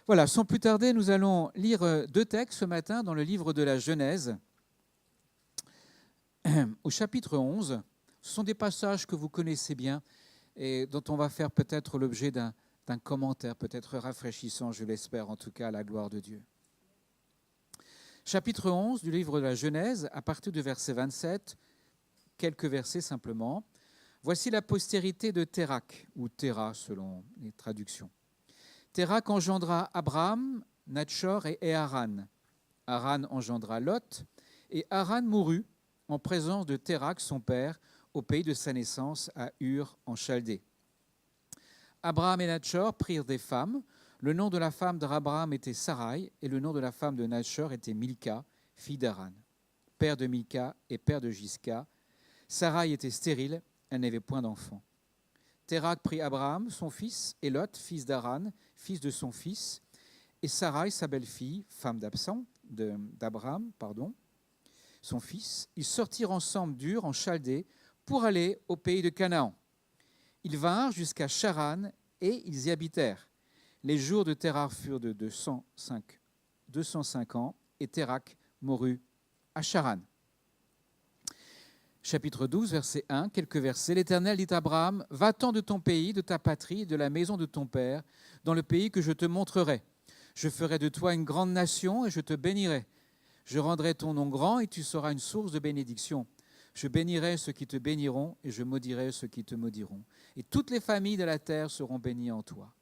Voilà, sans plus tarder, nous allons lire deux textes ce matin dans le livre de la Genèse, au chapitre 11. Ce sont des passages que vous connaissez bien et dont on va faire peut-être l'objet d'un commentaire, peut-être rafraîchissant, je l'espère, en tout cas, à la gloire de Dieu. Chapitre 11 du livre de la Genèse, à partir du verset 27, quelques versets simplement. Voici la postérité de Térakh, ou Téra selon les traductions. Térakh engendra Abraham, Natchor et Haran. Haran engendra Lot, et Haran mourut en présence de Térakh, son père, au pays de sa naissance, à Ur, en Chaldée. Abraham et Natchor prirent des femmes. Le nom de la femme d'Abraham était Sarai, et le nom de la femme de Natchor était Milka, fille d'Haran, père de Milka et père de Jisca. Sarai était stérile, elle n'avait point d'enfant. Térakh prit Abraham, son fils, et Lot, fils d'Haran, fils de son fils, et Sarai, sa belle-fille, femme d'Abraham, son fils. Ils sortirent ensemble d'Ur, en Chaldée, pour aller au pays de Canaan. Ils vinrent jusqu'à Charan, et ils y habitèrent. Les jours de Térakh furent de 205 ans, et Térakh mourut à Charan. Chapitre 12, verset 1, quelques versets. L'Éternel dit à Abraham, « Va-t'en de ton pays, de ta patrie, de la maison de ton père, dans le pays que je te montrerai. Je ferai de toi une grande nation et je te bénirai. Je rendrai ton nom grand et tu seras une source de bénédiction. Je bénirai ceux qui te béniront et je maudirai ceux qui te maudiront. Et toutes les familles de la terre seront bénies en toi. »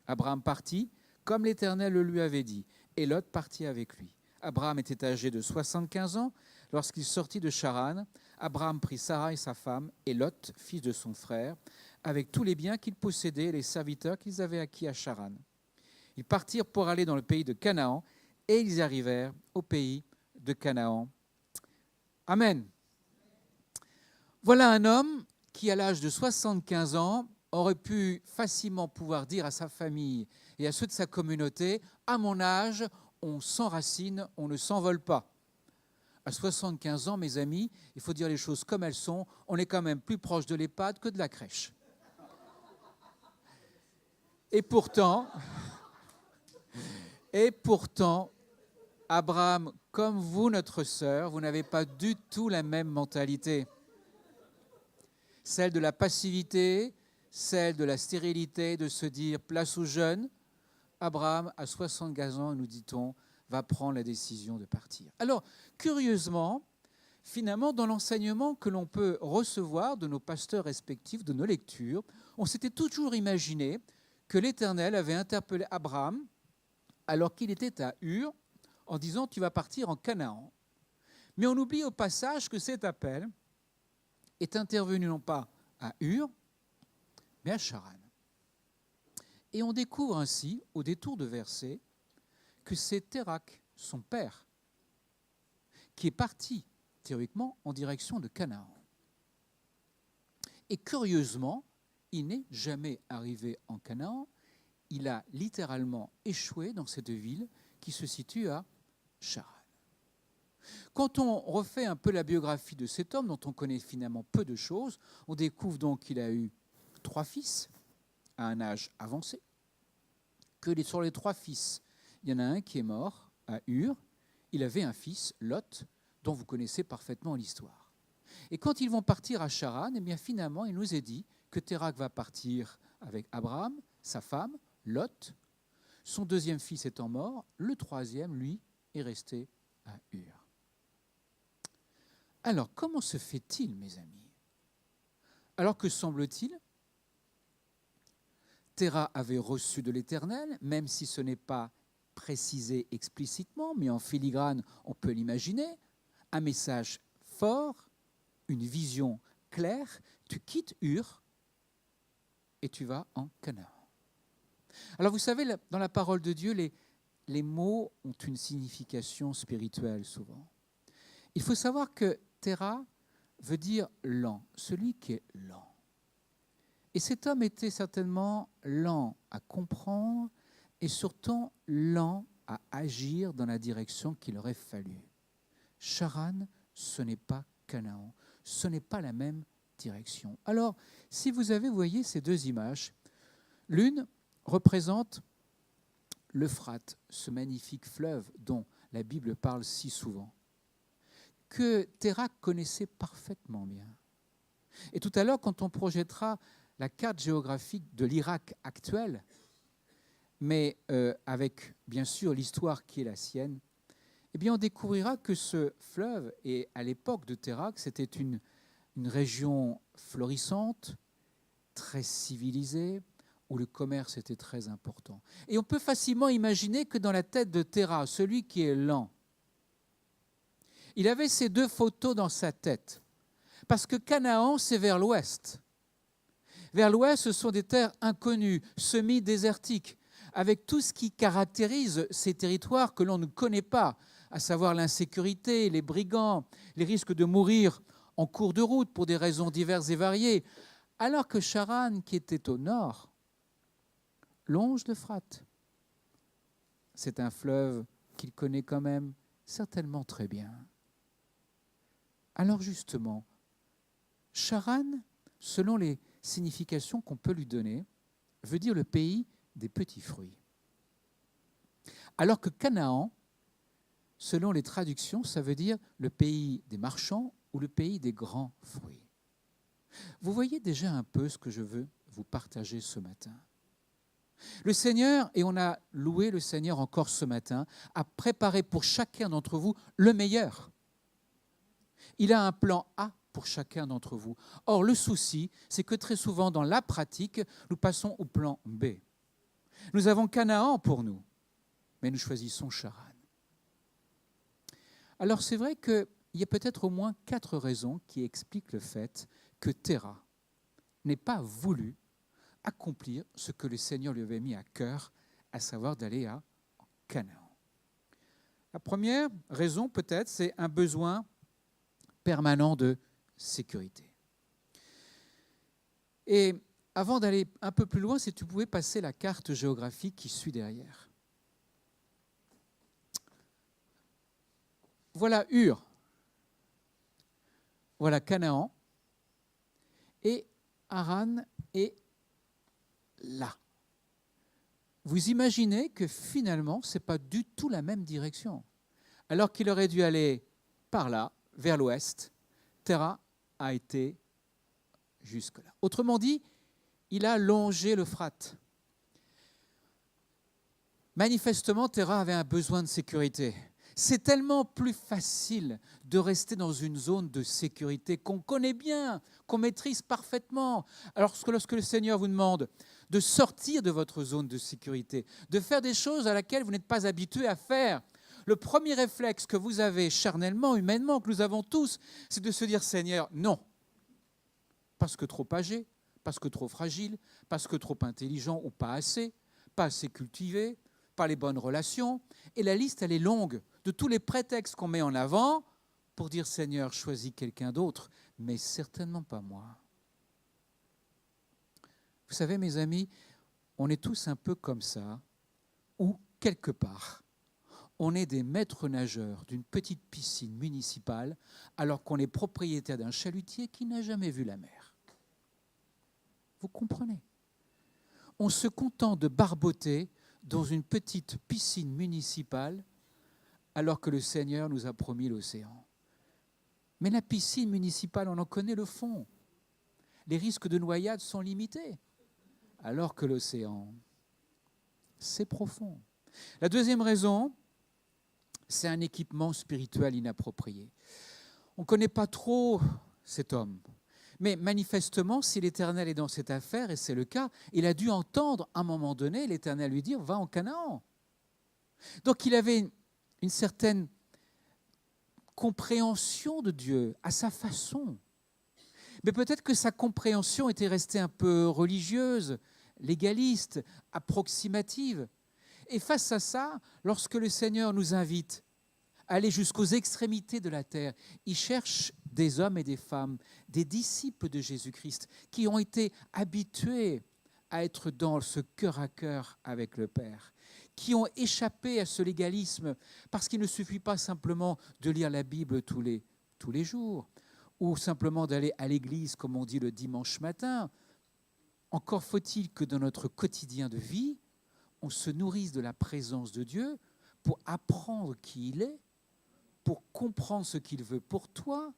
Abraham partit, comme l'Éternel le lui avait dit, et Lot partit avec lui. Abraham était âgé de 75 ans lorsqu'il sortit de Charan. Abraham prit Sarai sa femme et Lot, fils de son frère, avec tous les biens qu'ils possédaient et les serviteurs qu'ils avaient acquis à Charan. Ils partirent pour aller dans le pays de Canaan et ils y arrivèrent au pays de Canaan. Amen. Voilà un homme qui, à l'âge de 75 ans, aurait pu facilement pouvoir dire à sa famille et à ceux de sa communauté, « À mon âge, on s'enracine, on ne s'envole pas. » À 75 ans, mes amis, il faut dire les choses comme elles sont, on est quand même plus proche de l'EHPAD que de la crèche. Et pourtant, Abraham, comme vous, notre sœur, vous n'avez pas du tout la même mentalité. Celle de la passivité, celle de la stérilité, de se dire place aux jeunes. Abraham, à 75 ans, nous dit-on, va prendre la décision de partir. Alors, curieusement, finalement, dans l'enseignement que l'on peut recevoir de nos pasteurs respectifs, de nos lectures, on s'était toujours imaginé que l'Éternel avait interpellé Abraham alors qu'il était à Ur en disant « Tu vas partir en Canaan ». Mais on oublie au passage que cet appel est intervenu non pas à Ur, mais à Charan. Et on découvre ainsi, au détour de versets, que c'est Térakh, son père, qui est parti, théoriquement, en direction de Canaan. Et curieusement, il n'est jamais arrivé en Canaan, il a littéralement échoué dans cette ville qui se situe à Charan. Quand on refait un peu la biographie de cet homme, dont on connaît finalement peu de choses, on découvre donc qu'il a eu 3 fils à un âge avancé, que sur les 3 fils, il y en a un qui est mort à Ur, il avait un fils, Lot, dont vous connaissez parfaitement l'histoire. Et quand ils vont partir à Charan, eh bien finalement, il nous est dit que Térakh va partir avec Abraham, sa femme, Lot, son 2e fils étant mort, le 3e, lui, est resté à Ur. Alors, comment se fait-il, mes amis? Alors que semble-t-il, Térakh avait reçu de l'Éternel, même si ce n'est pas précisé explicitement, mais en filigrane, on peut l'imaginer, un message fort, une vision claire, tu quittes Ur et tu vas en Canaan. Alors vous savez, dans la parole de Dieu, les mots ont une signification spirituelle souvent. Il faut savoir que Térakh veut dire lent, celui qui est lent. Et cet homme était certainement lent à comprendre et surtout lent à agir dans la direction qu'il aurait fallu. Charan, ce n'est pas Canaan, ce n'est pas la même direction. Alors, si vous voyez ces 2 images, l'une représente l'Euphrate, ce magnifique fleuve dont la Bible parle si souvent, que Terah connaissait parfaitement bien. Et tout à l'heure, quand on projettera la carte géographique de l'Irak actuel, mais avec bien sûr l'histoire qui est la sienne, eh bien on découvrira que ce fleuve, et à l'époque de Terah, c'était une région florissante, très civilisée, où le commerce était très important. Et on peut facilement imaginer que dans la tête de Terah, celui qui est lent, il avait ces deux photos dans sa tête. Parce que Canaan, c'est vers l'ouest. Vers l'ouest, ce sont des terres inconnues, semi-désertiques, avec tout ce qui caractérise ces territoires que l'on ne connaît pas, à savoir l'insécurité, les brigands, les risques de mourir en cours de route pour des raisons diverses et variées, alors que Charan, qui était au nord, longe l'Euphrate. C'est un fleuve qu'il connaît quand même certainement très bien. Alors justement, Charan, selon les significations qu'on peut lui donner, veut dire le pays des petits fruits. Alors que Canaan, selon les traductions, ça veut dire le pays des marchands ou le pays des grands fruits. Vous voyez déjà un peu ce que je veux vous partager ce matin. Le Seigneur, et on a loué le Seigneur encore ce matin, a préparé pour chacun d'entre vous le meilleur. Il a un plan A pour chacun d'entre vous. Or, le souci, c'est que très souvent, dans la pratique, nous passons au plan B. Nous avons Canaan pour nous, mais nous choisissons Charan. Alors, c'est vrai qu'il y a peut-être au moins 4 raisons qui expliquent le fait que Terah n'ait pas voulu accomplir ce que le Seigneur lui avait mis à cœur, à savoir d'aller à Canaan. La première raison, peut-être, c'est un besoin permanent de sécurité. Et avant d'aller un peu plus loin, si tu pouvais passer la carte géographique qui suit derrière. Voilà Ur, voilà Canaan, et Haran est là. Vous imaginez que finalement, ce n'est pas du tout la même direction. Alors qu'il aurait dû aller par là, vers l'ouest, Terah a été jusque-là. Autrement dit, il a longé l'Euphrate. Manifestement, Terah avait un besoin de sécurité. C'est tellement plus facile de rester dans une zone de sécurité qu'on connaît bien, qu'on maîtrise parfaitement. Alors lorsque le Seigneur vous demande de sortir de votre zone de sécurité, de faire des choses à laquelle vous n'êtes pas habitué à faire, le premier réflexe que vous avez charnellement, humainement, que nous avons tous, c'est de se dire « Seigneur, non ». Parce que trop âgé, parce que trop fragile, parce que trop intelligent ou pas assez cultivé, pas les bonnes relations. Et la liste, elle est longue de tous les prétextes qu'on met en avant pour dire « Seigneur, choisis quelqu'un d'autre, mais certainement pas moi ». Vous savez, mes amis, on est tous un peu comme ça, ou quelque part, on est des maîtres nageurs d'une petite piscine municipale alors qu'on est propriétaire d'un chalutier qui n'a jamais vu la mer. Vous comprenez ? On se contente de barboter dans une petite piscine municipale alors que le Seigneur nous a promis l'océan. Mais la piscine municipale, on en connaît le fond. Les risques de noyade sont limités, alors que l'océan, c'est profond. La deuxième raison, c'est un équipement spirituel inapproprié. On ne connaît pas trop cet homme, mais manifestement, si l'Éternel est dans cette affaire, et c'est le cas, il a dû entendre à un moment donné l'Éternel lui dire « va en Canaan ». Donc il avait une certaine compréhension de Dieu à sa façon. Mais peut-être que sa compréhension était restée un peu religieuse, légaliste, approximative. Et face à ça, lorsque le Seigneur nous invite à aller jusqu'aux extrémités de la terre, il cherche des hommes et des femmes, des disciples de Jésus-Christ, qui ont été habitués à être dans ce cœur à cœur avec le Père, qui ont échappé à ce légalisme, parce qu'il ne suffit pas simplement de lire la Bible tous les jours, ou simplement d'aller à l'église, comme on dit le dimanche matin. Encore faut-il que dans notre quotidien de vie, on se nourrisse de la présence de Dieu pour apprendre qui il est, pour comprendre ce qu'il veut pour toi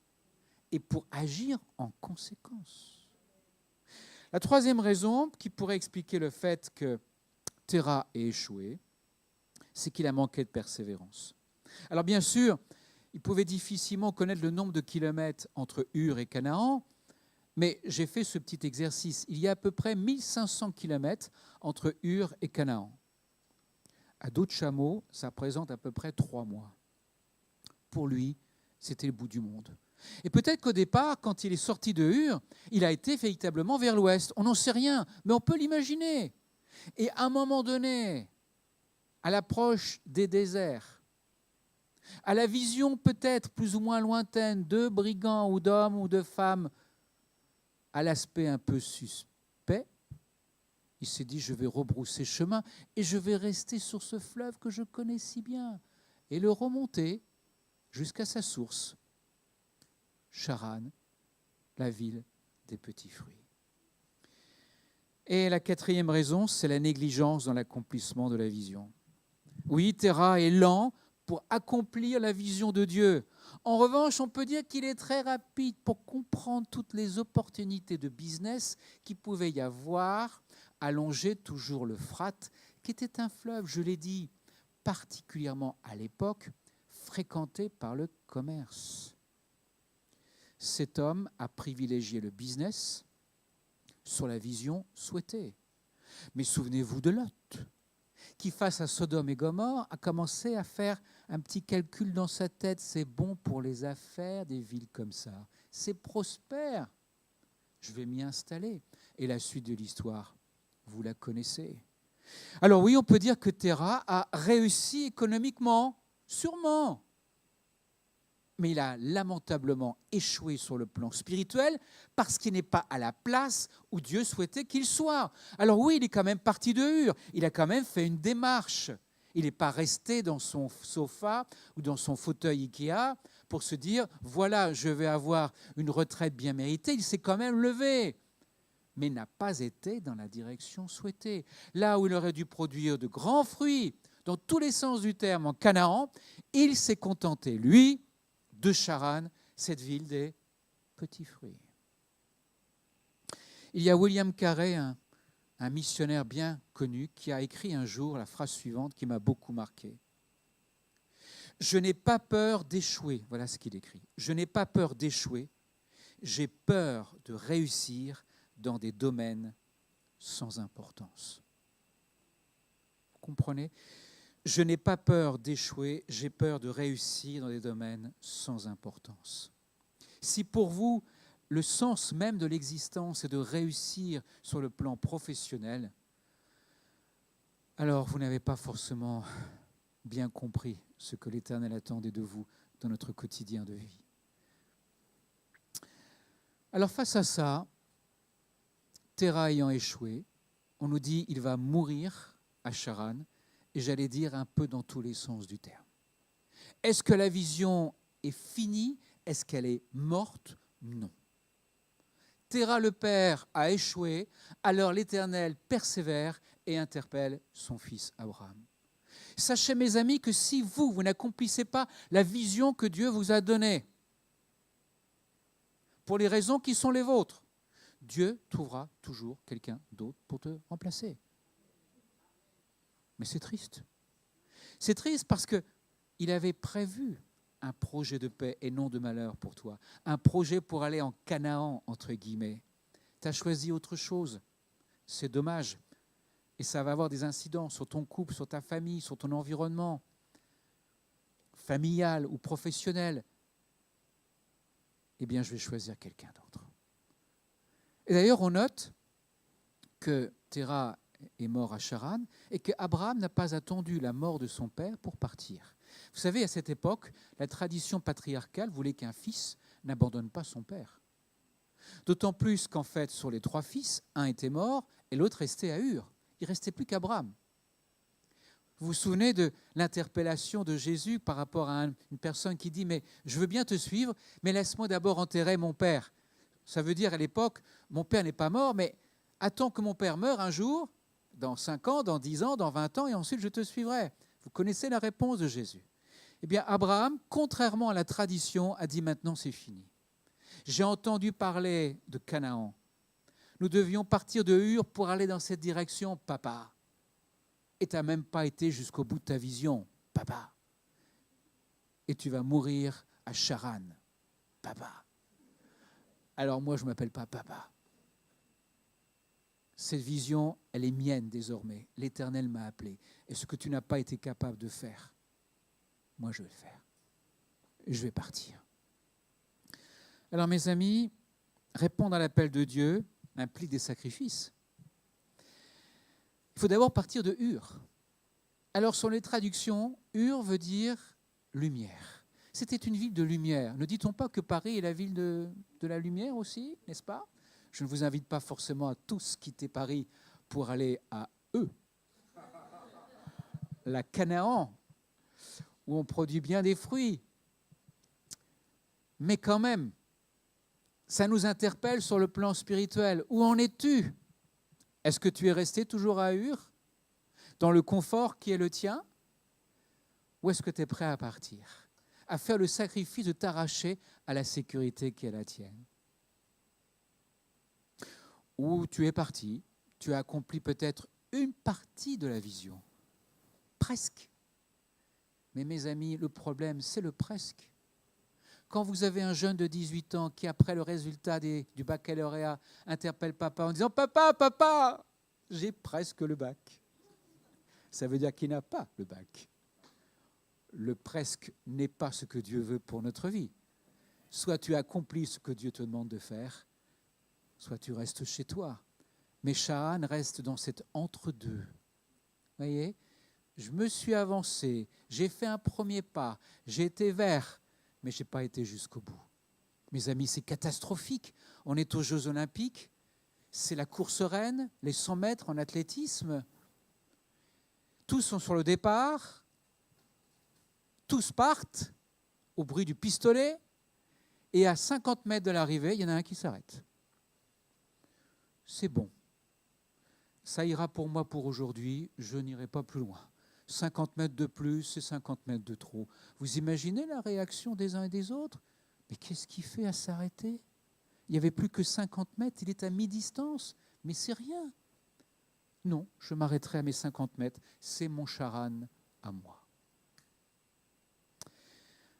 et pour agir en conséquence. La troisième raison qui pourrait expliquer le fait que Terah ait échoué, c'est qu'il a manqué de persévérance. Alors bien sûr, il pouvait difficilement connaître le nombre de kilomètres entre Ur et Canaan, mais j'ai fait ce petit exercice. Il y a à peu près 1500 kilomètres entre Ur et Canaan. À dos de chameau, ça représente à peu près 3 mois. Pour lui, c'était le bout du monde. Et peut-être qu'au départ, quand il est sorti de Ur, il a été véritablement vers l'ouest. On n'en sait rien, mais on peut l'imaginer. Et à un moment donné, à l'approche des déserts, à la vision peut-être plus ou moins lointaine de brigands ou d'hommes ou de femmes à l'aspect un peu suspect, il s'est dit, je vais rebrousser chemin et je vais rester sur ce fleuve que je connais si bien et le remonter jusqu'à sa source, Charan, la ville des petits fruits. Et la quatrième raison, c'est la négligence dans l'accomplissement de la vision. Oui, Terah est lent pour accomplir la vision de Dieu. En revanche, on peut dire qu'il est très rapide pour comprendre toutes les opportunités de business qu'il pouvait y avoir à longer toujours l'Euphrate, qui était un fleuve, je l'ai dit, particulièrement à l'époque, fréquenté par le commerce. Cet homme a privilégié le business sur la vision souhaitée. Mais souvenez-vous de Lot, qui, face à Sodome et Gomorrhe, a commencé à faire un petit calcul dans sa tête. C'est bon pour les affaires des villes comme ça. C'est prospère. Je vais m'y installer. Et la suite de l'histoire, vous la connaissez. Alors oui, on peut dire que Terah a réussi économiquement, sûrement. Mais il a lamentablement échoué sur le plan spirituel parce qu'il n'est pas à la place où Dieu souhaitait qu'il soit. Alors oui, il est quand même parti de Ur, il a quand même fait une démarche. Il n'est pas resté dans son sofa ou dans son fauteuil Ikea pour se dire « voilà, je vais avoir une retraite bien méritée ». Il s'est quand même levé, mais n'a pas été dans la direction souhaitée. Là où il aurait dû produire de grands fruits, dans tous les sens du terme, en Canaan, il s'est contenté, lui, de Charan, cette ville des petits fruits. Il y a William Carey, un missionnaire bien connu, qui a écrit un jour la phrase suivante qui m'a beaucoup marqué. « Je n'ai pas peur d'échouer », voilà ce qu'il écrit. « Je n'ai pas peur d'échouer, j'ai peur de réussir dans des domaines sans importance. » Vous comprenez ? Je n'ai pas peur d'échouer, j'ai peur de réussir dans des domaines sans importance. Si pour vous, le sens même de l'existence est de réussir sur le plan professionnel, alors vous n'avez pas forcément bien compris ce que l'Éternel attendait de vous dans notre quotidien de vie. Alors face à ça, Terah ayant échoué, on nous dit qu'il va mourir à Charan, et j'allais dire un peu dans tous les sens du terme. Est-ce que la vision est finie? Est-ce qu'elle est morte? Non. Terah le père a échoué, alors l'Éternel persévère et interpelle son fils Abraham. Sachez mes amis que si vous n'accomplissez pas la vision que Dieu vous a donnée, pour les raisons qui sont les vôtres, Dieu trouvera toujours quelqu'un d'autre pour te remplacer. Mais c'est triste. C'est triste parce qu'il avait prévu un projet de paix et non de malheur pour toi. Un projet pour aller en Canaan, entre guillemets. Tu as choisi autre chose. C'est dommage. Et ça va avoir des incidents sur ton couple, sur ta famille, sur ton environnement, familial ou professionnel. Eh bien, je vais choisir quelqu'un d'autre. Et d'ailleurs, on note que Terah est mort à Charan et qu'Abraham n'a pas attendu la mort de son père pour partir. Vous savez, à cette époque, la tradition patriarcale voulait qu'un fils n'abandonne pas son père. D'autant plus qu'en fait, sur les 3 fils, un était mort et l'autre restait à Ur. Il ne restait plus qu'Abraham. Vous vous souvenez de l'interpellation de Jésus par rapport à une personne qui dit « Mais je veux bien te suivre, mais laisse-moi d'abord enterrer mon père. » Ça veut dire à l'époque, mon père n'est pas mort, mais attends que mon père meure un jour, dans 5 ans, dans 10 ans, dans 20 ans, et ensuite je te suivrai. Vous connaissez la réponse de Jésus. Eh bien, Abraham, contrairement à la tradition, a dit maintenant c'est fini. J'ai entendu parler de Canaan. Nous devions partir de Ur pour aller dans cette direction, papa. Et tu n'as même pas été jusqu'au bout de ta vision, papa. Et tu vas mourir à Charan, papa. Alors moi, je ne m'appelle pas papa. Cette vision, elle est mienne désormais. L'Éternel m'a appelé. Et ce que tu n'as pas été capable de faire, moi je vais le faire. Je vais partir. Alors mes amis, répondre à l'appel de Dieu implique des sacrifices. Il faut d'abord partir de Ur. Alors sur les traductions, Ur veut dire lumière. C'était une ville de lumière. Ne dit-on pas que Paris est la ville de la lumière aussi, n'est-ce pas ? Je ne vous invite pas forcément à tous quitter Paris pour aller à eux. La Canaan, où on produit bien des fruits. Mais quand même, ça nous interpelle sur le plan spirituel. Où en es-tu ? Est-ce que tu es resté toujours à Ur, dans le confort qui est le tien ? Ou est-ce que tu es prêt à partir, à faire le sacrifice de t'arracher à la sécurité qui est la tienne ? Ou tu es parti, tu as accompli peut-être une partie de la vision, presque. Mais mes amis, le problème, c'est le presque. Quand vous avez un jeune de 18 ans qui, après le résultat du baccalauréat, interpelle papa en disant « Papa, papa, j'ai presque le bac », ça veut dire qu'il n'a pas le bac. Le presque n'est pas ce que Dieu veut pour notre vie. Soit tu accomplis ce que Dieu te demande de faire, soit tu restes chez toi. Mais Charan reste dans cet entre-deux. Vous voyez ? Je me suis avancé, j'ai fait un premier pas, j'ai été vert, mais je n'ai pas été jusqu'au bout. Mes amis, c'est catastrophique. On est aux Jeux Olympiques, c'est la course reine, les 100 mètres en athlétisme. Tous sont sur le départ, tous partent au bruit du pistolet, et à 50 mètres de l'arrivée, il y en a un qui s'arrête. C'est bon. Ça ira pour moi pour aujourd'hui, je n'irai pas plus loin. 50 mètres de plus, c'est 50 mètres de trop. Vous imaginez la réaction des uns et des autres ? Mais qu'est-ce qu'il fait à s'arrêter ? Il n'y avait plus que 50 mètres, il est à mi-distance, mais c'est rien. Non, je m'arrêterai à mes 50 mètres, c'est mon Charan à moi.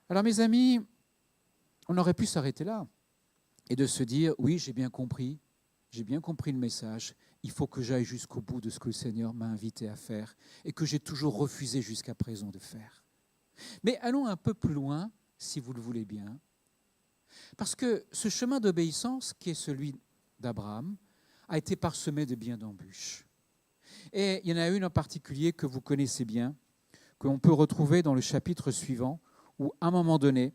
Alors mes amis, on aurait pu s'arrêter là et de se dire, oui, j'ai bien compris le message, il faut que j'aille jusqu'au bout de ce que le Seigneur m'a invité à faire et que j'ai toujours refusé jusqu'à présent de faire. Mais allons un peu plus loin, si vous le voulez bien, parce que ce chemin d'obéissance, qui est celui d'Abraham, a été parsemé de bien d'embûches. Et il y en a une en particulier que vous connaissez bien, que l'on peut retrouver dans le chapitre suivant, où à un moment donné,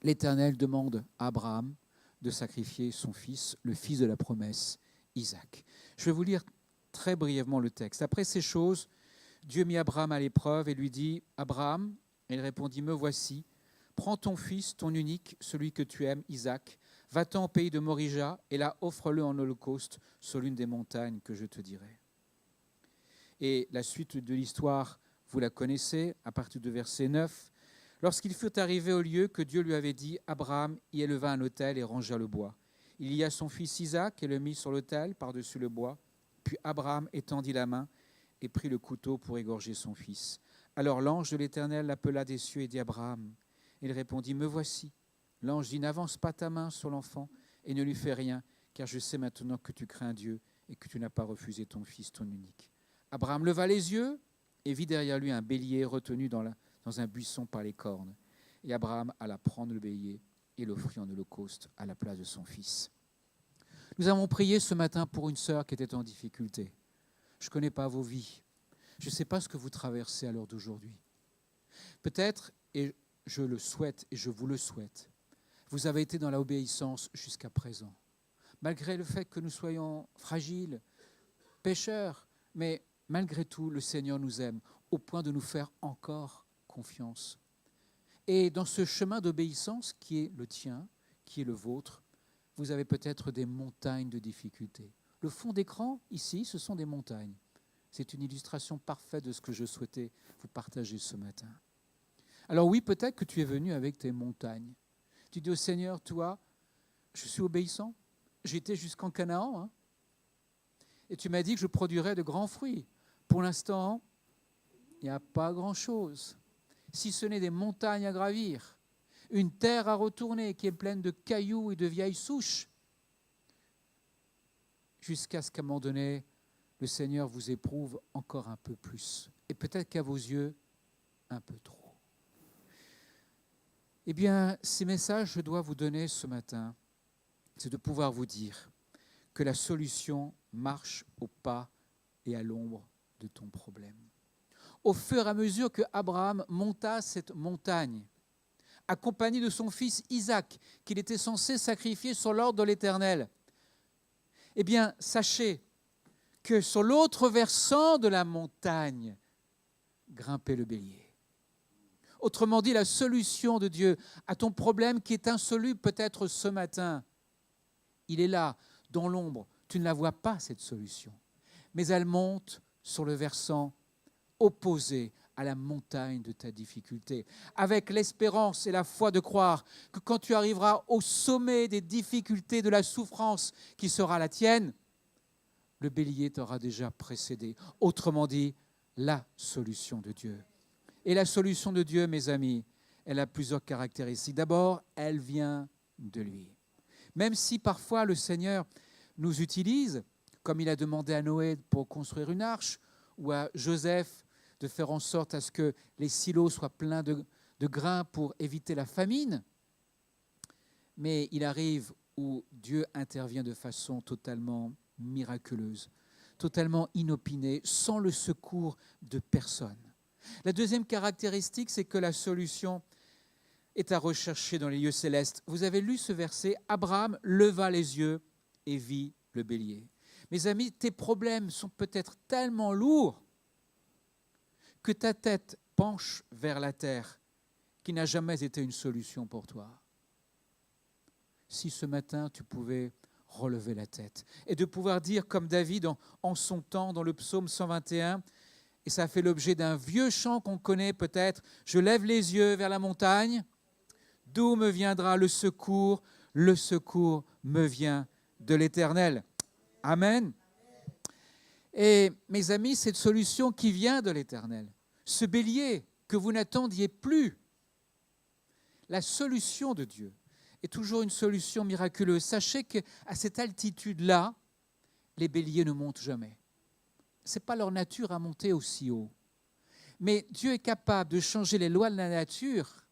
l'Éternel demande à Abraham de sacrifier son fils, le fils de la promesse, Isaac. Je vais vous lire très brièvement le texte. Après ces choses, Dieu mit Abraham à l'épreuve et lui dit, « Abraham » il répondit, « Me voici, prends ton fils, ton unique, celui que tu aimes, Isaac, va-t'en au pays de Morija et là offre-le en holocauste sur l'une des montagnes que je te dirai. » Et la suite de l'histoire, vous la connaissez, à partir de verset 9. Lorsqu'ils furent arrivés au lieu que Dieu lui avait dit, Abraham y éleva un autel et rangea le bois. Il y a son fils Isaac et le mit sur l'autel par-dessus le bois. Puis Abraham étendit la main et prit le couteau pour égorger son fils. Alors l'ange de l'Éternel l'appela des cieux et dit, Abraham. Il répondit, Me voici. L'ange dit, N'avance pas ta main sur l'enfant et ne lui fais rien, car je sais maintenant que tu crains Dieu et que tu n'as pas refusé ton fils, ton unique. Abraham leva les yeux et vit derrière lui un bélier retenu dans un buisson par les cornes. Et Abraham alla prendre le bélier et l'offrit en holocauste à la place de son fils. Nous avons prié ce matin pour une sœur qui était en difficulté. Je ne connais pas vos vies. Je ne sais pas ce que vous traversez à l'heure d'aujourd'hui. Peut-être, et je le souhaite et je vous le souhaite, vous avez été dans l'obéissance jusqu'à présent. Malgré le fait que nous soyons fragiles, pécheurs, mais malgré tout, le Seigneur nous aime au point de nous faire encore confiance. Et dans ce chemin d'obéissance qui est le tien, qui est le vôtre, vous avez peut-être des montagnes de difficultés. Le fond d'écran, ici, ce sont des montagnes. C'est une illustration parfaite de ce que je souhaitais vous partager ce matin. Alors oui, peut-être que tu es venu avec tes montagnes. Tu dis au Seigneur, toi, je suis obéissant. J'ai été jusqu'en Canaan, hein, et tu m'as dit que je produirais de grands fruits. Pour l'instant, il n'y a pas grand-chose, si ce n'est des montagnes à gravir, une terre à retourner qui est pleine de cailloux et de vieilles souches, jusqu'à ce qu'à un moment donné, le Seigneur vous éprouve encore un peu plus. Et peut-être qu'à vos yeux, un peu trop. Eh bien, ces messages que je dois vous donner ce matin, c'est de pouvoir vous dire que la solution marche au pas et à l'ombre de ton problème. Au fur et à mesure que Abraham monta cette montagne, accompagné de son fils Isaac, qu'il était censé sacrifier sur l'ordre de l'Éternel, eh bien, sachez que sur l'autre versant de la montagne grimpait le bélier. Autrement dit, la solution de Dieu à ton problème qui est insoluble peut-être ce matin, il est là, dans l'ombre. Tu ne la vois pas, cette solution. Mais elle monte sur le versant opposé à la montagne de ta difficulté, avec l'espérance et la foi de croire que quand tu arriveras au sommet des difficultés, de la souffrance qui sera la tienne, le bélier t'aura déjà précédé. Autrement dit, la solution de Dieu. Et la solution de Dieu, mes amis, elle a plusieurs caractéristiques. D'abord, elle vient de lui. Même si parfois le Seigneur nous utilise, comme il a demandé à Noé pour construire une arche, ou à Joseph de faire en sorte à ce que les silos soient pleins de grains pour éviter la famine, mais il arrive où Dieu intervient de façon totalement miraculeuse, totalement inopinée, sans le secours de personne. La deuxième caractéristique, c'est que la solution est à rechercher dans les lieux célestes. Vous avez lu ce verset, Abraham leva les yeux et vit le bélier. Mes amis, tes problèmes sont peut-être tellement lourds que ta tête penche vers la terre, qui n'a jamais été une solution pour toi. Si ce matin tu pouvais relever la tête et de pouvoir dire comme David en son temps dans le psaume 121, et ça fait l'objet d'un vieux chant qu'on connaît peut-être, « Je lève les yeux vers la montagne, d'où me viendra le secours me vient de l'Éternel. » Amen. Et mes amis, cette solution qui vient de l'Éternel, ce bélier que vous n'attendiez plus, la solution de Dieu est toujours une solution miraculeuse. Sachez qu'à cette altitude-là, les béliers ne montent jamais. Ce n'est pas leur nature à monter aussi haut. Mais Dieu est capable de changer les lois de la nature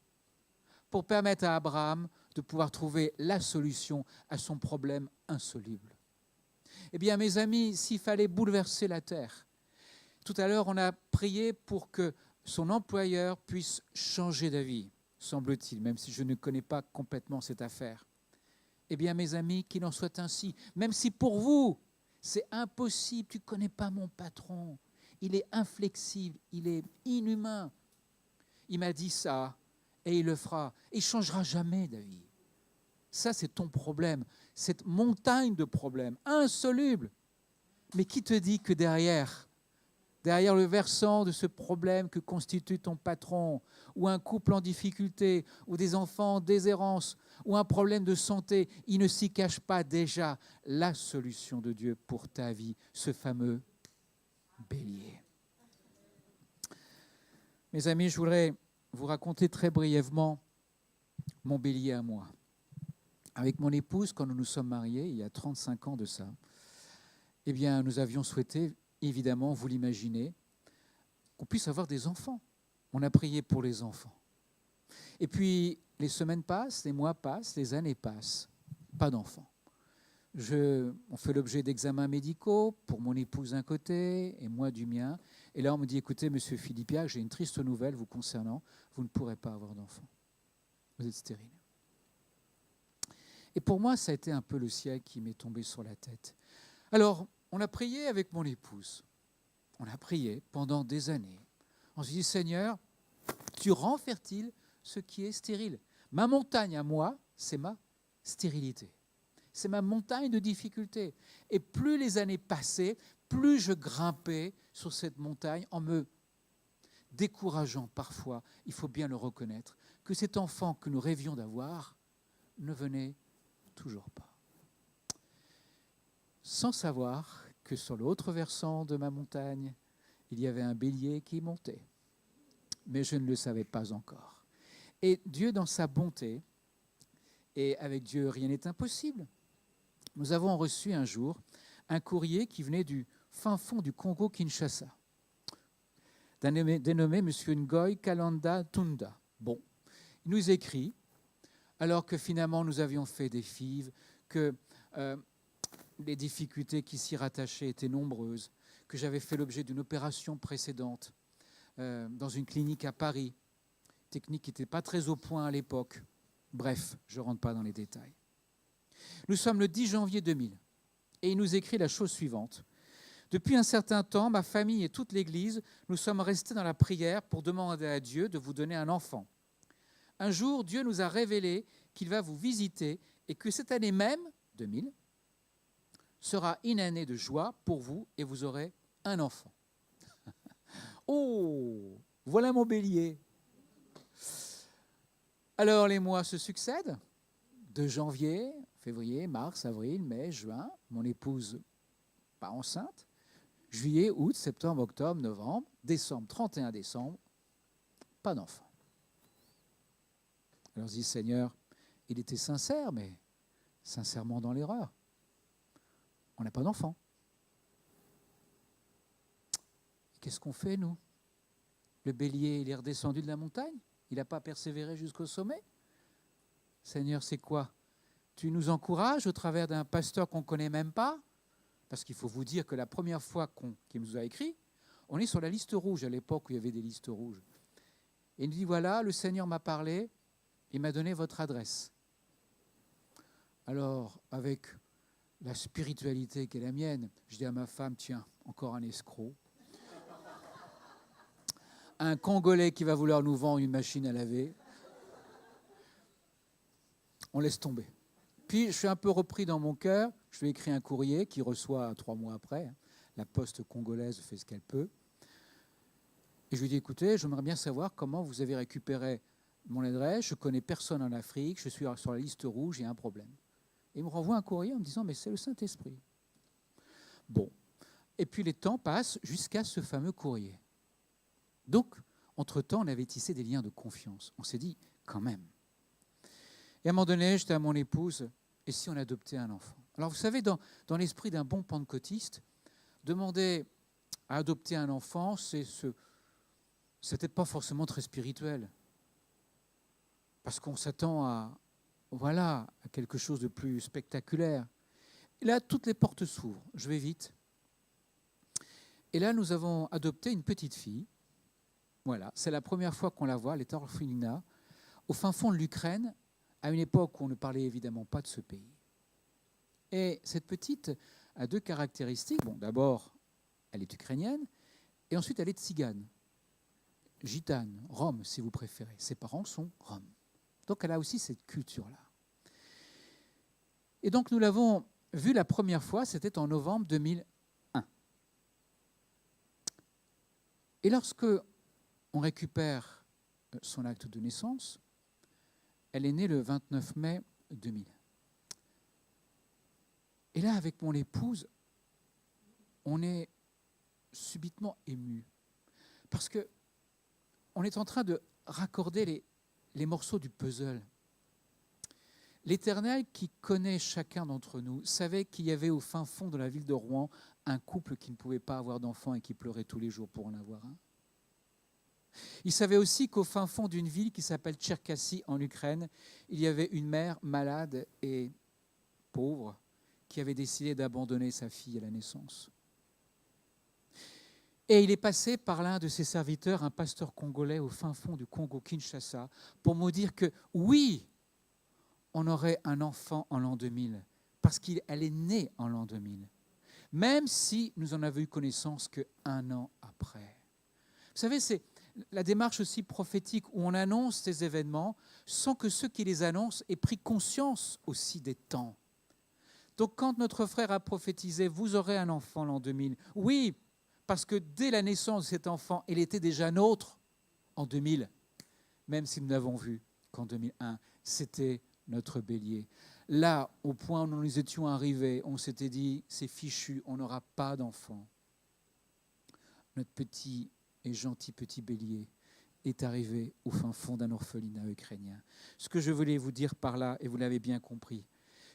pour permettre à Abraham de pouvoir trouver la solution à son problème insoluble. Eh bien, mes amis, s'il fallait bouleverser la terre, tout à l'heure, on a prié pour que son employeur puisse changer d'avis, semble-t-il, même si je ne connais pas complètement cette affaire. Eh bien, mes amis, qu'il en soit ainsi, même si pour vous, c'est impossible, tu ne connais pas mon patron, il est inflexible, il est inhumain. Il m'a dit ça, et il le fera. Il ne changera jamais d'avis. Ça, c'est ton problème, cette montagne de problèmes insolubles. Mais qui te dit que derrière le versant de ce problème que constitue ton patron, ou un couple en difficulté, ou des enfants en déshérence, ou un problème de santé, il ne s'y cache pas déjà la solution de Dieu pour ta vie, ce fameux bélier. Mes amis, je voudrais vous raconter très brièvement mon bélier à moi. Avec mon épouse, quand nous nous sommes mariés, il y a 35 ans de ça, eh bien, nous avions souhaité, évidemment, vous l'imaginez, qu'on puisse avoir des enfants. On a prié pour les enfants. Et puis, les semaines passent, les mois passent, les années passent. Pas d'enfants. On fait l'objet d'examens médicaux pour mon épouse d'un côté et moi du mien. Et là, on me dit, écoutez, monsieur Philippiac, j'ai une triste nouvelle vous concernant. Vous ne pourrez pas avoir d'enfants. Vous êtes stérile. Et pour moi, ça a été un peu le ciel qui m'est tombé sur la tête. Alors, on a prié avec mon épouse. On a prié pendant des années. On s'est dit, Seigneur, tu rends fertile ce qui est stérile. Ma montagne à moi, c'est ma stérilité. C'est ma montagne de difficultés. Et plus les années passaient, plus je grimpais sur cette montagne en me décourageant parfois, il faut bien le reconnaître, que cet enfant que nous rêvions d'avoir ne venait toujours pas. Sans savoir que sur l'autre versant de ma montagne, il y avait un bélier qui montait. Mais je ne le savais pas encore. Et Dieu, dans sa bonté, et avec Dieu, rien n'est impossible. Nous avons reçu un jour un courrier qui venait du fin fond du Congo-Kinshasa, dénommé M. Ngoy Kalanda Tunda. Bon, il nous écrit, alors que finalement nous avions fait des fives, que les difficultés qui s'y rattachaient étaient nombreuses, que j'avais fait l'objet d'une opération précédente dans une clinique à Paris, technique qui n'était pas très au point à l'époque. Bref, je ne rentre pas dans les détails. Nous sommes le 10 janvier 2000 et il nous écrit la chose suivante. Depuis un certain temps, ma famille et toute l'Église, nous sommes restés dans la prière pour demander à Dieu de vous donner un enfant. Un jour, Dieu nous a révélé qu'il va vous visiter et que cette année même, 2000, sera une année de joie pour vous et vous aurez un enfant. Oh, voilà mon bélier. Alors les mois se succèdent, de janvier, février, mars, avril, mai, juin, mon épouse pas enceinte, juillet, août, septembre, octobre, novembre, décembre, 31 décembre, pas d'enfant. Alors je dis, Seigneur, il était sincère, mais sincèrement dans l'erreur. On n'a pas d'enfant. Qu'est-ce qu'on fait, nous? Le bélier, il est redescendu de la montagne? Il n'a pas persévéré jusqu'au sommet? Seigneur, c'est quoi? Tu nous encourages au travers d'un pasteur qu'on ne connaît même pas? Parce qu'il faut vous dire que la première fois qu'il nous a écrit, on est sur la liste rouge, à l'époque où il y avait des listes rouges. Et il nous dit, voilà, le Seigneur m'a parlé, il m'a donné votre adresse. Alors, avec la spiritualité qui est la mienne, je dis à ma femme, tiens, encore un escroc. Un Congolais qui va vouloir nous vendre une machine à laver. On laisse tomber. Puis, je suis un peu repris dans mon cœur. Je lui ai écrit un courrier qu'il reçoit 3 mois après. La poste congolaise fait ce qu'elle peut. Et je lui ai dit, écoutez, j'aimerais bien savoir comment vous avez récupéré mon adresse. Je ne connais personne en Afrique. Je suis sur la liste rouge, il y a un problème. Et il me renvoie un courrier en me disant, mais c'est le Saint-Esprit. Bon. Et puis, les temps passent jusqu'à ce fameux courrier. Donc, entre-temps, on avait tissé des liens de confiance. On s'est dit, quand même. Et à un moment donné, j'étais à mon épouse, et si on adoptait un enfant? Alors vous savez, dans l'esprit d'un bon pentecôtiste, demander à adopter un enfant, c'était pas forcément très spirituel. Parce qu'on s'attend à quelque chose de plus spectaculaire. Et là, toutes les portes s'ouvrent. Je vais vite. Et là, nous avons adopté une petite fille. Voilà, c'est la première fois qu'on la voit, elle est orphelinat, au fin fond de l'Ukraine, à une époque où on ne parlait évidemment pas de ce pays. Et cette petite a 2 caractéristiques. Bon, d'abord, elle est ukrainienne, et ensuite, elle est tzigane, gitane, rome, si vous préférez. Ses parents sont roms. Donc, elle a aussi cette culture-là. Et donc, nous l'avons vue la première fois, c'était en novembre 2001. Et lorsque on récupère son acte de naissance, elle est née le 29 mai 2000. Et là, avec mon épouse, on est subitement ému. Parce qu'on est en train de raccorder les morceaux du puzzle. L'Éternel, qui connaît chacun d'entre nous, savait qu'il y avait au fin fond de la ville de Rouen un couple qui ne pouvait pas avoir d'enfant et qui pleurait tous les jours pour en avoir un. Il savait aussi qu'au fin fond d'une ville qui s'appelle Tcherkassy en Ukraine, il y avait une mère malade et pauvre qui avait décidé d'abandonner sa fille à la naissance. Et il est passé par l'un de ses serviteurs, un pasteur congolais au fin fond du Congo-Kinshasa, pour me dire que oui, on aurait un enfant en l'an 2000, parce qu'elle est née en l'an 2000, même si nous en avons eu connaissance qu'1 an après. Vous savez, c'est la démarche aussi prophétique où on annonce ces événements sans que ceux qui les annoncent aient pris conscience aussi des temps. Donc quand notre frère a prophétisé, vous aurez un enfant l'an 2000, oui, parce que dès la naissance de cet enfant, il était déjà nôtre en 2000, même si nous n'avons vu qu'en 2001, c'était notre bélier. Là, au point où nous étions arrivés, on s'était dit, c'est fichu, on n'aura pas d'enfant. Notre petit et gentil petit bélier est arrivé au fin fond d'un orphelinat ukrainien. Ce que je voulais vous dire par là, et vous l'avez bien compris,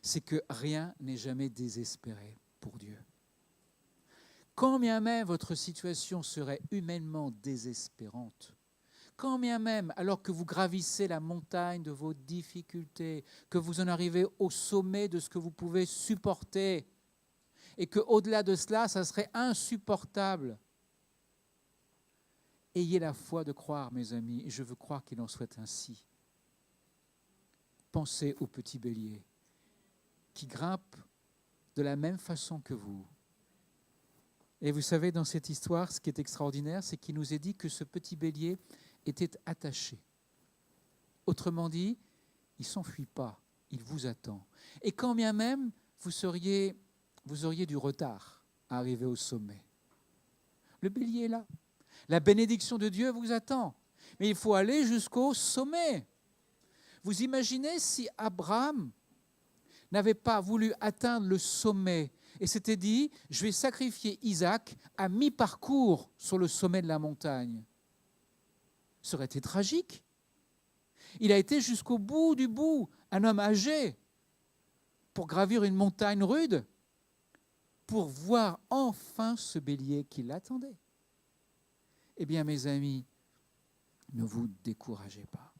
c'est que rien n'est jamais désespéré pour Dieu. Quand bien même votre situation serait humainement désespérante, quand bien même, alors que vous gravissez la montagne de vos difficultés, que vous en arrivez au sommet de ce que vous pouvez supporter, et qu'au-delà de cela, ça serait insupportable, ayez la foi de croire, mes amis, et je veux croire qu'il en soit ainsi. Pensez au petit bélier qui grimpe de la même façon que vous. Et vous savez, dans cette histoire, ce qui est extraordinaire, c'est qu'il nous est dit que ce petit bélier était attaché. Autrement dit, il ne s'enfuit pas, il vous attend. Et quand bien même, vous auriez du retard à arriver au sommet, le bélier est là. La bénédiction de Dieu vous attend. Mais il faut aller jusqu'au sommet. Vous imaginez si Abraham n'avait pas voulu atteindre le sommet et s'était dit, je vais sacrifier Isaac à mi-parcours sur le sommet de la montagne. Ça aurait été tragique. Il a été jusqu'au bout du bout, un homme âgé, pour gravir une montagne rude, pour voir enfin ce bélier qui l'attendait. Eh bien, mes amis, ne vous découragez pas,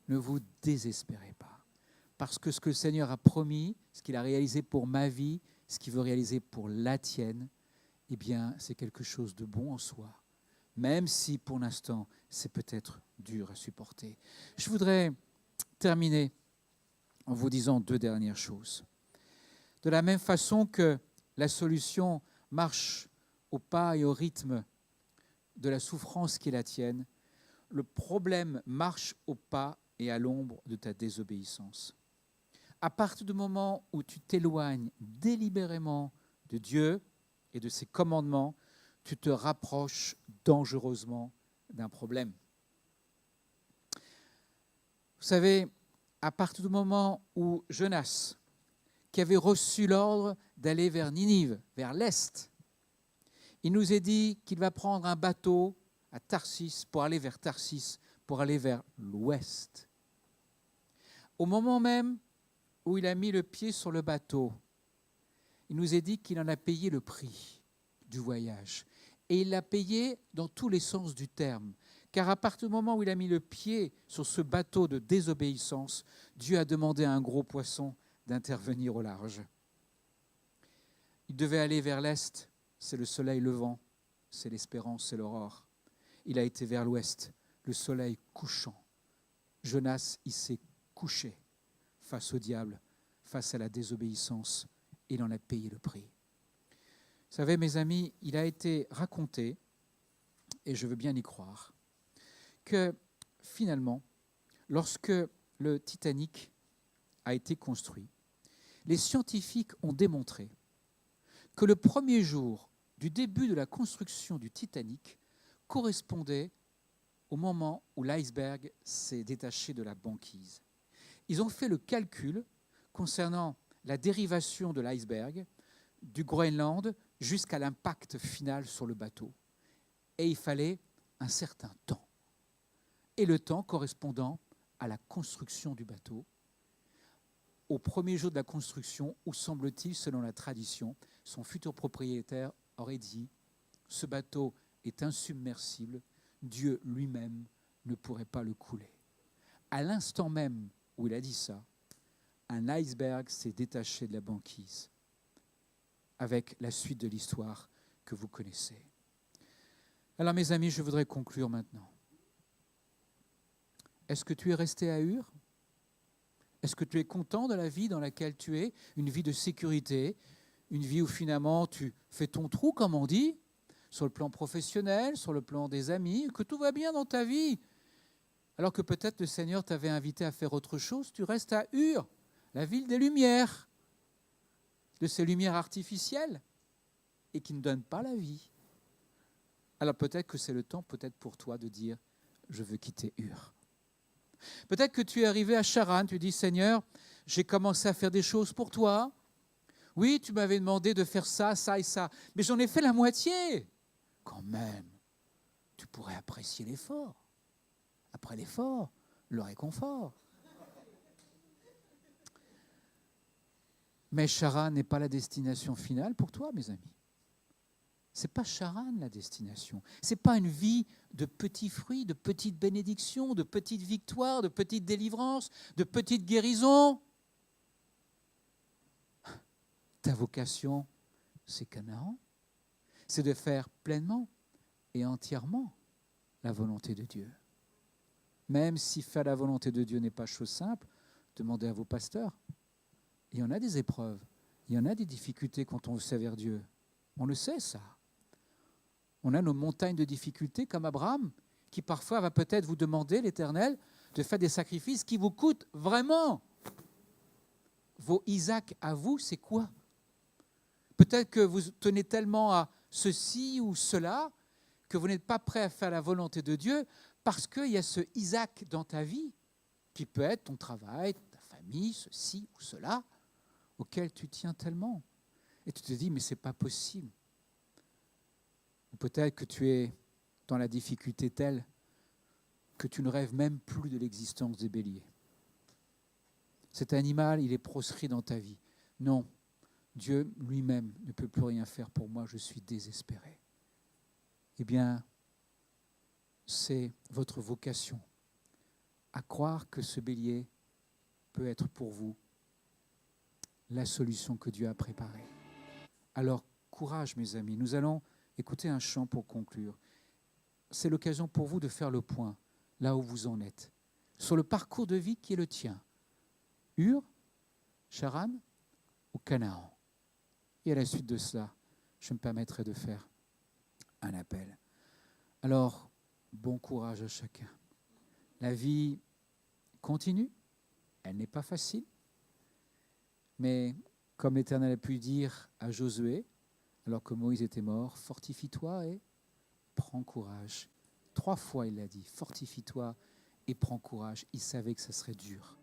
ne vous désespérez pas, parce que ce que le Seigneur a promis, ce qu'il a réalisé pour ma vie, ce qu'il veut réaliser pour la tienne, eh bien, c'est quelque chose de bon en soi, même si pour l'instant, c'est peut-être dur à supporter. Je voudrais terminer en vous disant 2 dernières choses. De la même façon que la solution marche au pas et au rythme de la souffrance qui est la tienne, le problème marche au pas et à l'ombre de ta désobéissance. À partir du moment où tu t'éloignes délibérément de Dieu et de ses commandements, tu te rapproches dangereusement d'un problème. Vous savez, à partir du moment où Jonas, qui avait reçu l'ordre d'aller vers Ninive, vers l'est, il nous est dit qu'il va prendre un bateau à Tarsis pour aller vers Tarsis, pour aller vers l'ouest. Au moment même où il a mis le pied sur le bateau, il nous est dit qu'il en a payé le prix du voyage. Et il l'a payé dans tous les sens du terme. Car à partir du moment où il a mis le pied sur ce bateau de désobéissance, Dieu a demandé à un gros poisson d'intervenir au large. Il devait aller vers l'est, c'est le soleil levant, c'est l'espérance, c'est l'aurore. Il a été vers l'ouest, le soleil couchant. Jonas, il s'est couché face au diable, face à la désobéissance. Il en a payé le prix. Vous savez, mes amis, il a été raconté, et je veux bien y croire, que finalement, lorsque le Titanic a été construit, les scientifiques ont démontré que le premier jour du début de la construction du Titanic correspondait au moment où l'iceberg s'est détaché de la banquise. Ils ont fait le calcul concernant la dérivation de l'iceberg du Groenland jusqu'à l'impact final sur le bateau. Et il fallait un certain temps. Et le temps correspondant à la construction du bateau, au premier jour de la construction, où semble-t-il, selon la tradition, son futur propriétaire aurait dit « Ce bateau est insubmersible, Dieu lui-même ne pourrait pas le couler. » À l'instant même où il a dit ça, un iceberg s'est détaché de la banquise, avec la suite de l'histoire que vous connaissez. Alors mes amis, je voudrais conclure maintenant. Est-ce que tu es resté à Ur ? Est-ce que tu es content de la vie dans laquelle tu es ? Une vie de sécurité, une vie où finalement tu fais ton trou, comme on dit, sur le plan professionnel, sur le plan des amis, que tout va bien dans ta vie. Alors que peut-être le Seigneur t'avait invité à faire autre chose, tu restes à Ur, la ville des Lumières. de ces lumières artificielles et qui ne donnent pas la vie. Alors peut-être que c'est le temps, peut-être pour toi, de dire « je veux quitter Ur ». Peut-être que tu es arrivé à Charan, tu dis « Seigneur, j'ai commencé à faire des choses pour toi. Oui, tu m'avais demandé de faire ça, ça et ça, mais j'en ai fait la moitié. Quand même, tu pourrais apprécier l'effort. Après l'effort, le réconfort. » Mais Charan n'est pas la destination finale pour toi, mes amis. Ce n'est pas Charan la destination. Ce n'est pas une vie de petits fruits, de petites bénédictions, de petites victoires, de petites délivrances, de petites guérisons. Ta vocation, c'est Canaan. C'est de faire pleinement et entièrement la volonté de Dieu. Même si faire la volonté de Dieu n'est pas chose simple, demandez à vos pasteurs. Il y en a des épreuves, il y en a des difficultés quand on veut servir Dieu. On le sait, ça. On a nos montagnes de difficultés comme Abraham, qui parfois va peut-être vous demander, l'Éternel, de faire des sacrifices qui vous coûtent vraiment. Vos Isaac à vous, c'est quoi? Peut-être que vous tenez tellement à ceci ou cela que vous n'êtes pas prêt à faire la volonté de Dieu parce qu'il y a ce Isaac dans ta vie qui peut être ton travail, ta famille, ceci ou cela, auquel tu tiens tellement. Et tu te dis, mais ce n'est pas possible. Ou peut-être que tu es dans la difficulté telle que tu ne rêves même plus de l'existence des béliers. Cet animal, il est proscrit dans ta vie. Non, Dieu lui-même ne peut plus rien faire pour moi, je suis désespéré. Eh bien, c'est votre vocation à croire que ce bélier peut être pour vous la solution que Dieu a préparée. Alors, courage, mes amis. Nous allons écouter un chant pour conclure. C'est l'occasion pour vous de faire le point, là où vous en êtes, sur le parcours de vie qui est le tien. Ur, Charan ou Canaan. Et à la suite de cela, je me permettrai de faire un appel. Alors, bon courage à chacun. La vie continue, elle n'est pas facile, mais comme l'Éternel a pu dire à Josué, alors que Moïse était mort, fortifie-toi et prends courage. 3 fois il l'a dit, fortifie-toi et prends courage. Il savait que ça serait dur.